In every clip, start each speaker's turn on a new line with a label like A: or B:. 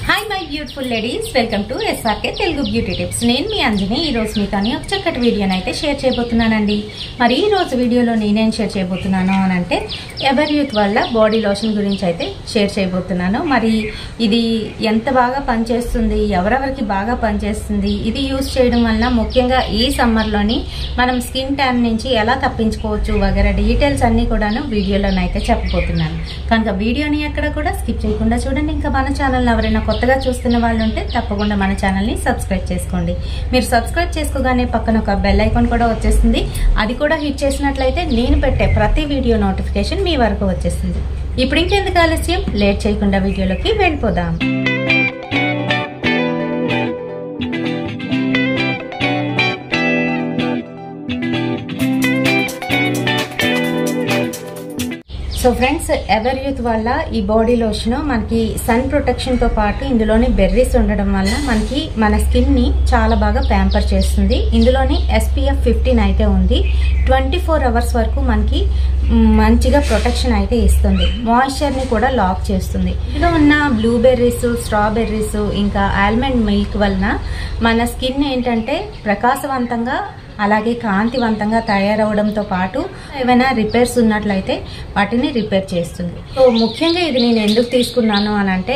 A: Hi my beautiful ladies welcome to SRK Telugu beauty tips నేను మీ అంజని ఈ రోజు మీతోని ఒక చక్కటి వీడియోని అయితే షేర్ చేయబోతున్నానండి। మరి ఈ రోజు వీడియోలో నేనేం షేర్ చేయబోతున్నాను అంటే ఎవర్ యూత్ వల్ల బాడీ లోషన్ గురించి అయితే షేర్ చేయబోతున్నాను। మరి ఇది ఎంత బాగా పనిచేస్తుంది, ఎవరెవరికి బాగా పనిచేస్తుంది, ఇది యూస్ చేయడం వల్ల ముఖ్యంగా ఈ సమ్మర్ లోని మనం స్కిన్ ట్యాన్ నుంచి ఎలా తప్పించుకోవచ్చు వగైరా డీటెయిల్స్ అన్ని కూడాను వీడియోలోనైతే చెప్పబోతున్నాను। కనుక వీడియోని ఎక్కడ కూడా స్కిప్ చేయకుండా చూడండి। ఇంకా మన ఛానల్ ఎవరైనా కొత్తగా చూస్తున్న వాళ్ళు ఉంటే తప్పకుండా మన ఛానల్ ని సబ్స్క్రైబ్ చేసుకోండి। మీరు సబ్స్క్రైబ్ చేసుకోగానే పక్కన ఒక బెల్ ఐకాన్ కూడా వచ్చేస్తుంది, అది కూడా హిట్ చేసినట్లయితే నేను పెట్టే ప్రతి వీడియో నోటిఫికేషన్ మీ వరకు వచ్చేస్తుంది। ఇప్పుడు ఇంకెందుకు ఆలస్యం, లేట్ చేయకుండా వీడియోలోకి వెళ్ళిపోదాం। సో ఫ్రెండ్స్, ఎవర్ యూత్ వల్ల ఈ బాడీ లోషన్ మనకి సన్ ప్రొటెక్షన్ తో పాటు ఇందులోని బెర్రీస్ ఉండడం వల్ల మనకి మన స్కిన్ ని చాలా బాగా ప్యాంపర్ చేస్తుంది। ఇందులోని SPF 15 అయితే ఉంది। 24 అవర్స్ వరకు మనకి మంచిగా ప్రొటెక్షన్ అయితే ఇస్తుంది, మాయిశ్చర్ ని కూడా లాక్ చేస్తుంది। ఇందులో ఉన్న బ్లూబెర్రీస్, స్ట్రాబెర్రీస్ ఇంకా ఆల్మండ్ మిల్క్ వలన మన స్కిన్ ఏంటంటే ప్రకాశవంతంగా అలాగే కాంతివంతంగా తయారవడంతో పాటు ఏమైనా రిపేర్స్ ఉన్నట్లయితే వాటిని రిపేర్ చేస్తుంది। సో ముఖ్యంగా ఇది నేను ఎందుకు తీసుకున్నాను అని అంటే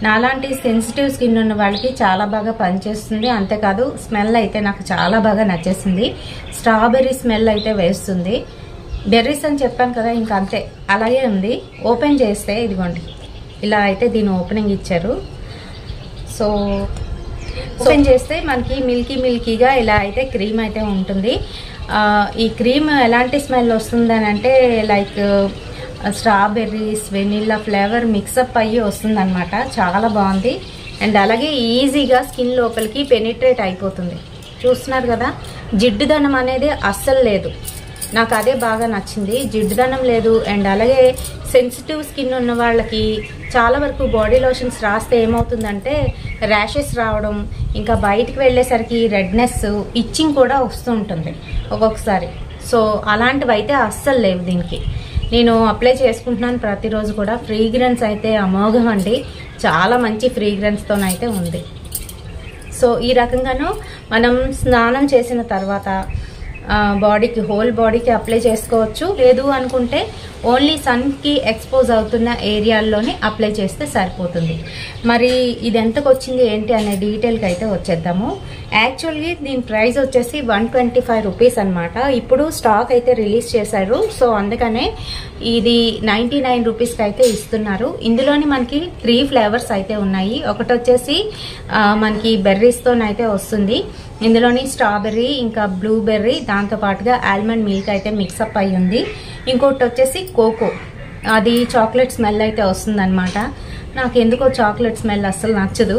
A: నాలాంటి సెన్సిటివ్ స్కిన్ ఉన్న వాళ్ళకి చాలా బాగా పనిచేస్తుంది। అంతేకాదు స్మెల్ అయితే నాకు చాలా బాగా నచ్చేసింది। స్ట్రాబెర్రీ స్మెల్ అయితే వేస్తుంది, బెర్రీస్ అని చెప్పాను కదా, ఇంకా అంతే అలాగే ఉంది। ఓపెన్ చేస్తే ఇదిగోండి ఇలా అయితే దీని ఓపెనింగ్ ఇచ్చారు। సో ఓపెన్ చేస్తే మనకి మిల్కీగా ఇలా అయితే క్రీమ్ అయితే ఉంటుంది। ఈ క్రీమ్ ఎలాంటి స్మెల్ వస్తుంది అని అంటే like strawberries, vanilla flavour mix up అయ్యి వస్తుంది అనమాట। చాలా బాగుంది అండ్ అలాగే ఈజీగా స్కిన్ లోపలికి పెనిట్రేట్ అయిపోతుంది। చూస్తున్నారు కదా, జిడ్డుదనం అనేది అస్సలు లేదు, నాకు అదే బాగా నచ్చింది, జిడ్డుదనం లేదు। అండ్ అలాగే సెన్సిటివ్ స్కిన్ ఉన్న వాళ్ళకి చాలా వరకు బాడీ లోషన్స్ రాస్తే ఏమవుతుందంటే ర్యాషెస్ రావడం, ఇంకా బయటికి వెళ్ళేసరికి రెడ్నెస్, ఇచ్చింగ్ కూడా వస్తూ ఉంటుంది ఒక్కొక్కసారి। సో అలాంటివి అయితే అస్సలు లేవు దీనికి। నేను అప్లై చేసుకుంటున్నాను ప్రతిరోజు కూడా। ఫ్రీగ్రెన్స్ అయితే అమోఘం అండి, చాలా మంచి ఫ్రీగ్రెన్స్తోనైతే ఉంది। సో ఈ రకంగాను మనం స్నానం చేసిన తర్వాత బాడీకి, హోల్ బాడీకి అప్లై చేసుకోవచ్చు, లేదు అనుకుంటే ఓన్లీ సన్కి ఎక్స్పోజ్ అవుతున్న ఏరియాల్లోనే అప్లై చేస్తే సరిపోతుంది। మరి ఇది ఎంతకు వచ్చింది ఏంటి అనే డీటెయిల్కి అయితే వచ్చేద్దాము। యాక్చువల్గా దీని ప్రైస్ వచ్చేసి 125 రూపీస్ అనమాట। ఇప్పుడు స్టాక్ అయితే రిలీజ్ చేశారు, సో అందుకనే ఇది 99 రూపీస్కి అయితే ఇస్తున్నారు। ఇందులోని మనకి 3 ఫ్లేవర్స్ అయితే ఉన్నాయి। ఒకటి వచ్చేసి మనకి బెర్రీస్తోనైతే వస్తుంది, ఇందులోని స్ట్రాబెర్రీ ఇంకా బ్లూబెర్రీ, దాంతో పాటుగా ఆల్మండ్ మిల్క్ అయితే మిక్సప్ అయి ఉంది। ఇంకోటి వచ్చేసి కోకో, అది చాక్లెట్ స్మెల్ అయితే వస్తుంది అనమాట। నాకు ఎందుకో చాక్లెట్ స్మెల్ అస్సలు నచ్చదు,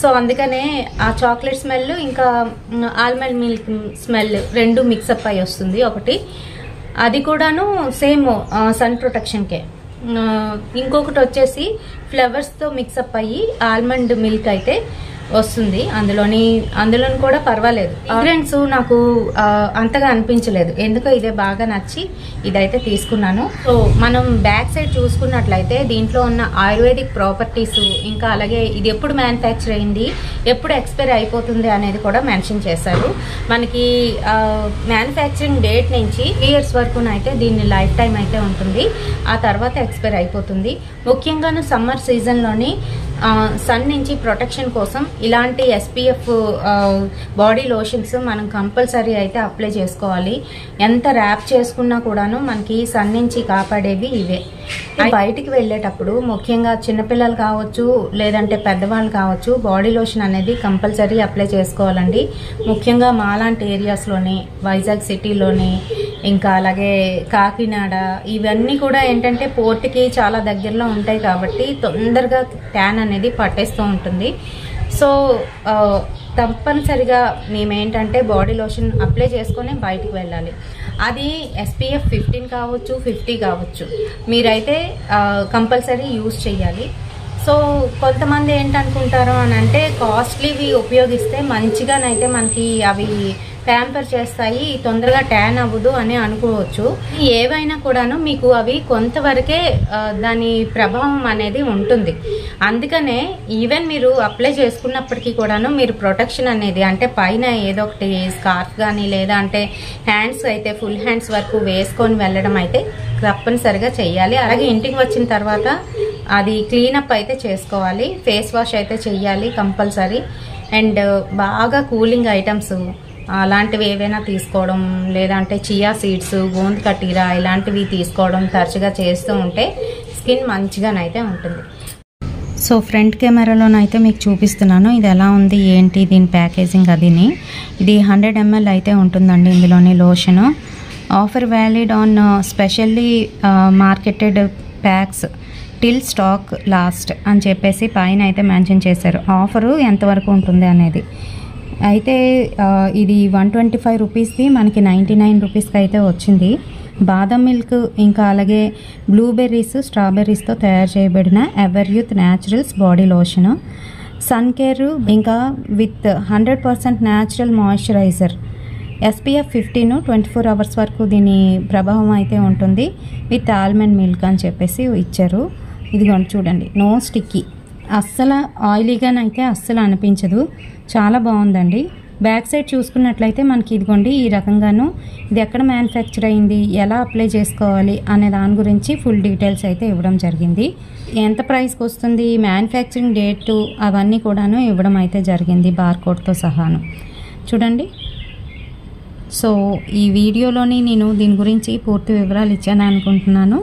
A: సో అందుకనే ఆ చాక్లెట్ స్మెల్ ఇంకా ఆల్మండ్ మిల్క్ స్మెల్ రెండు మిక్సప్ అయి వస్తుంది ఒకటి, అది కూడాను సేమ్ సన్ ప్రొటెక్షన్కే। ఇంకొకటి వచ్చేసి ఫ్లవర్స్తో మిక్సప్ అయ్యి ఆల్మండ్ మిల్క్ అయితే వస్తుంది। అందులోని కూడా పర్వాలేదు, ఫ్రెండ్స్ నాకు అంతగా అనిపించలేదు, ఎందుకో ఇదే బాగా నచ్చి ఇదైతే తీసుకున్నాను। సో మనం బ్యాక్ సైడ్ చూసుకున్నట్లయితే దీంట్లో ఉన్న ఆయుర్వేదిక్ ప్రాపర్టీస్, ఇంకా అలాగే ఇది ఎప్పుడు మ్యానుఫ్యాక్చర్ అయింది, ఎప్పుడు ఎక్స్పైర్ అయిపోతుంది అనేది కూడా మెన్షన్ చేశారు। మనకి మ్యానుఫ్యాక్చరింగ్ డేట్ నుంచి 3 years వరకునైతే దీన్ని లైఫ్ టైం అయితే ఉంటుంది, ఆ తర్వాత ఎక్స్పైర్ అయిపోతుంది। ముఖ్యంగాను సమ్మర్ సీజన్లోని సన్ నుంచి ప్రొటెక్షన్ కోసం ఇలాంటి SPF బాడీ లోషన్స్ మనం కంపల్సరీ అయితే అప్లై చేసుకోవాలి। ఎంత ర్యాప్ చేసుకున్నా కూడాను మనకి సన్ నుంచి కాపాడేవి ఇవే। బయటికి వెళ్ళేటప్పుడు ముఖ్యంగా చిన్నపిల్లలు కావచ్చు లేదంటే పెద్దవాళ్ళు కావచ్చు బాడీ లోషన్ అనేది కంపల్సరీ అప్లై చేసుకోవాలండి। ముఖ్యంగా మాలాంటి ఏరియాస్లోని, వైజాగ్ సిటీలోని, ఇంకా అలాగే కాకినాడ, ఇవన్నీ కూడా ఏంటంటే పోర్ట్కి చాలా దగ్గరలో ఉంటాయి కాబట్టి తొందరగా ట్యాన్ అనేది పట్టేస్తూ ఉంటుంది। సో తప్పనిసరిగా మేమేంటంటే బాడీ లోషన్ అప్లై చేసుకొని బయటికి వెళ్ళాలి। అది SPF 15 కావచ్చు, 50 కావచ్చు, మీరైతే కంపల్సరీ యూజ్ చేయాలి। సో కొంతమంది ఏంటనుకుంటారు అని అంటే కాస్ట్లీవి ఉపయోగిస్తే మంచిగానైతే మనకి అవి ప్యాంపర్ చేస్తాయి, తొందరగా ట్యాన్ అవ్వదు అని అనుకోవచ్చు. ఏవైనా కూడాను మీకు అవి కొంతవరకే దాని ప్రభావం అనేది ఉంటుంది. అందుకనే ఈవెన్ మీరు అప్లై చేసుకున్నప్పటికీ కూడాను మీరు ప్రొటెక్షన్ అనేది అంటే పైన ఏదో ఒకటి స్కార్ఫ్ కానీ లేదా అంటే హ్యాండ్స్ అయితే ఫుల్ హ్యాండ్స్ వరకు వేసుకొని వెళ్ళడం అయితే తప్పనిసరిగా చెయ్యాలి. అలాగే ఇంటికి వచ్చిన తర్వాత అది క్లీనప్ అయితే చేసుకోవాలి, ఫేస్ వాష్ అయితే చెయ్యాలి కంపల్సరీ. అండ్ బాగా కూలింగ్ ఐటమ్స్ అలాంటివి ఏవైనా తీసుకోవడం, లేదంటే చియా సీడ్స్, గోంద్ కటీరా ఇలాంటివి తీసుకోవడం తరచుగా చేస్తూ ఉంటే స్కిన్ మంచిగానైతే ఉంటుంది. సో ఫ్రంట్ కెమెరాలోనైతే మీకు చూపిస్తున్నాను ఇది ఎలా ఉంది ఏంటి దీని ప్యాకేజింగ్ అదిని. ఇది 100 ml అయితే ఉంటుందండి ఇందులోని lotion. Offer valid on specially marketed packs till stock last అని చెప్పేసి పైన అయితే మెన్షన్ చేశారు. ఆఫరు ఎంతవరకు ఉంటుంది అనేది. అయితే ఇది 125 రూపీస్ది మనకి 99 రూపీస్కి అయితే వచ్చింది. బాదం మిల్క్ ఇంకా అలాగే బ్లూబెర్రీస్, స్ట్రాబెర్రీస్తో తయారు చేయబడిన ever youth naturals body lotion, sun care ఇంకా with 100% natural moisturiser, SPF 15 24 hours వరకు దీని ప్రభావం అయితే ఉంటుంది, విత్ ఆల్మండ్ మిల్క్ అని చెప్పేసి ఇచ్చారు. ఇదిగోండి చూడండి, నో స్టిక్కీ, అస్సలు ఆయిలీగానైతే అస్సలు అనిపించదు, చాలా బాగుందండి. బ్యాక్ సైడ్ చూసుకున్నట్లయితే మనకి ఇదిగోండి ఈ రకంగాను ఇది ఎక్కడ మ్యానుఫ్యాక్చర్ అయింది, ఎలా అప్లై చేసుకోవాలి అనే దాని గురించి ఫుల్ డీటెయిల్స్ అయితే ఇవ్వడం జరిగింది. ఎంత ప్రైస్కి వస్తుంది, మ్యానుఫ్యాక్చరింగ్ డేటు అవన్నీ కూడాను ఇవ్వడం అయితే జరిగింది బార్కోడ్తో సహాను. చూడండి. సో ఈ వీడియోలోని నేను దీని గురించి పూర్తి వివరాలు ఇచ్చాను అనుకుంటున్నాను.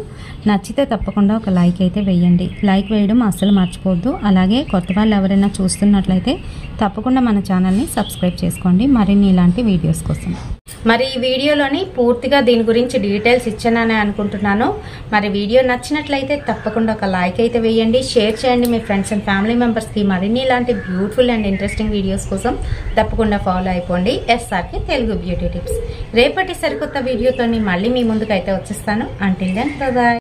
A: నచ్చితే తప్పకుండా ఒక లైక్ అయితే వేయండి. లైక్ వేయడం అస్సలు మర్చిపోవద్దు. అలాగే కొత్త వాళ్ళు ఎవరైనా చూస్తున్నట్లయితే తప్పకుండా మన ఛానల్ని సబ్స్క్రైబ్ చేసుకోండి మరిన్ని ఇలాంటి వీడియోస్ కోసం. మరి ఈ వీడియోలోని పూర్తిగా దీని గురించి డీటెయిల్స్ ఇచ్చానని అనుకుంటున్నాను. మరి వీడియో నచ్చినట్లయితే తప్పకుండా ఒక లైక్ అయితే వేయండి, షేర్ చేయండి మీ ఫ్రెండ్స్ అండ్ ఫ్యామిలీ మెంబర్స్కి. మరిన్ని ఇలాంటి బ్యూటిఫుల్ అండ్ ఇంట్రెస్టింగ్ వీడియోస్ కోసం తప్పకుండా ఫాలో అయిపోండి SRK తెలుగు బ్యూటీ టిప్స్. రేపటి సరికొత్త వీడియోతో మళ్ళీ మీ ముందుకైతే వచ్చేస్తాను. Until then by.